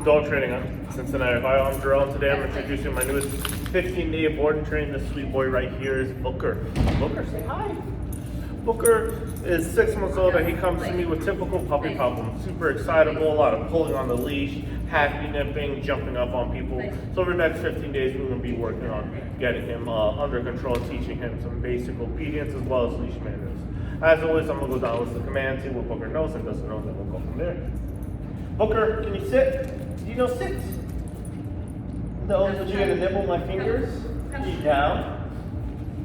Bulletproof Dog Training in Cincinnati. Hi, I'm Jerome. Today I'm introducing my newest 15-day board training. This sweet boy right here is Booker. Booker, say hi. Booker is 6 months old and he comes to me with typical puppy problems. Super excitable, a lot of pulling on the leash, happy nipping, jumping up on people. So over the next 15 days we're going to be working on getting him under control, teaching him some basic obedience as well as leash manners. As always, I'm going to go down with the command, see what Booker knows and doesn't know, then we'll go from there. Booker, can you sit? Do you know sit? No, but you're going to nibble my fingers? Can you down?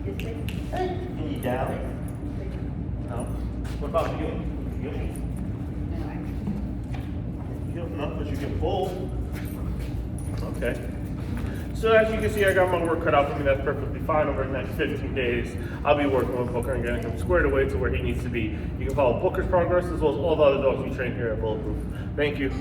Hey, can you down? No. What about you? You? No, but you can pull. Okay. So as you can see, I got my work cut out for me. That's perfectly fine. Over the next 15 days, I'll be working with Booker and getting him squared away to where he needs to be. You can follow Booker's progress as well as all the other dogs we train here at Bulletproof. Thank you.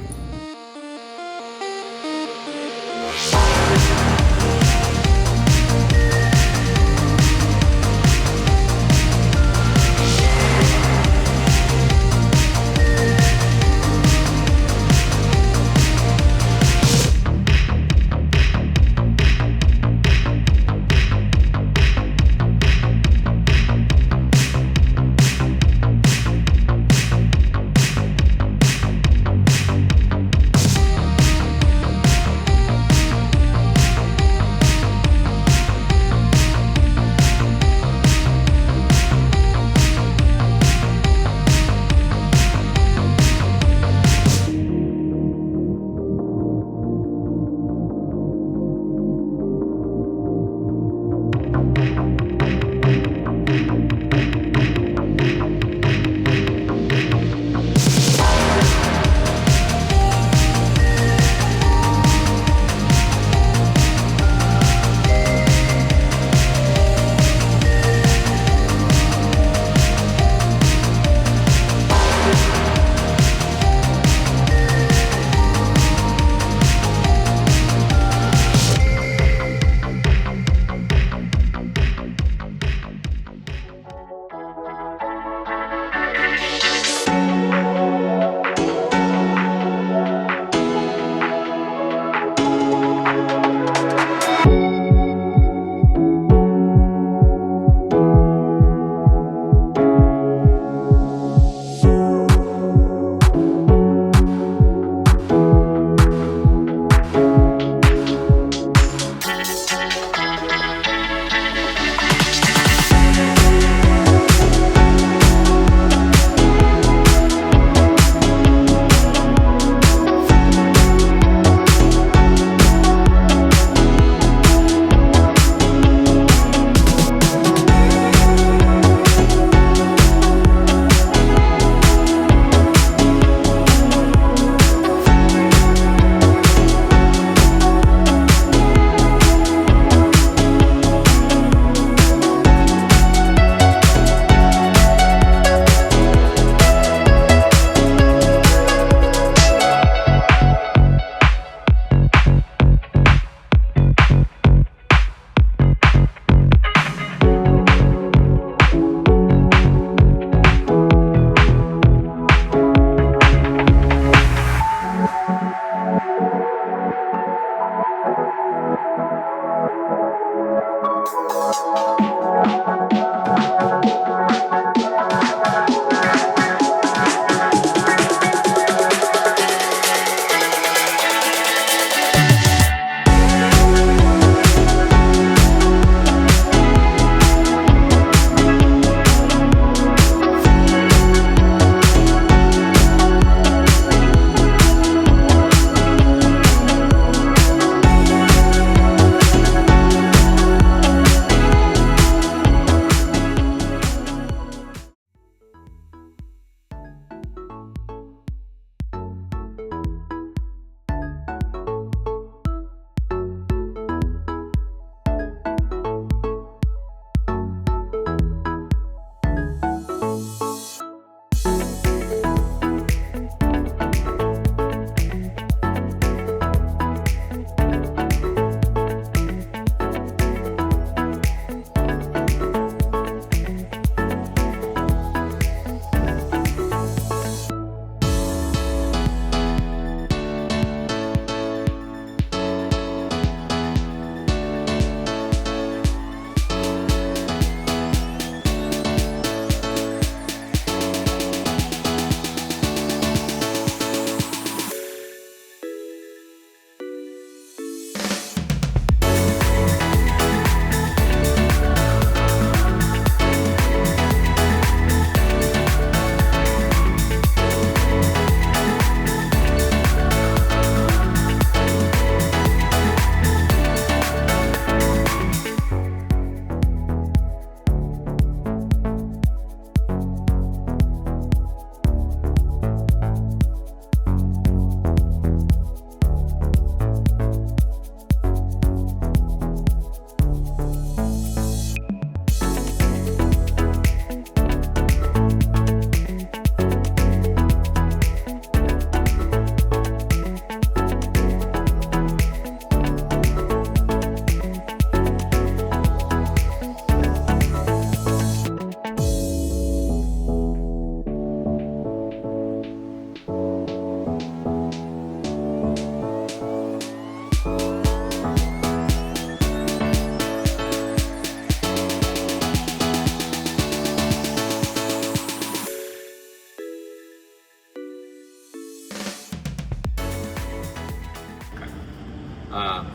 I'm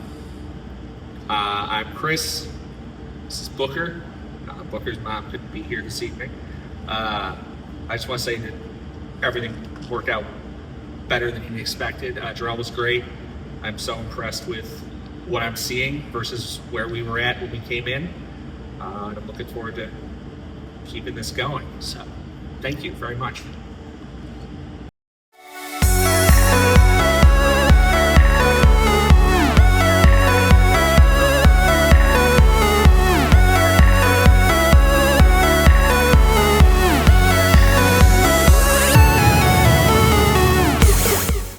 Chris. This is Booker. Booker's mom couldn't be here this evening. I just want to say that everything worked out better than he expected. Jarrell was great. I'm so impressed with what I'm seeing versus where we were at when we came in. And I'm looking forward to keeping this going. So, thank you very much.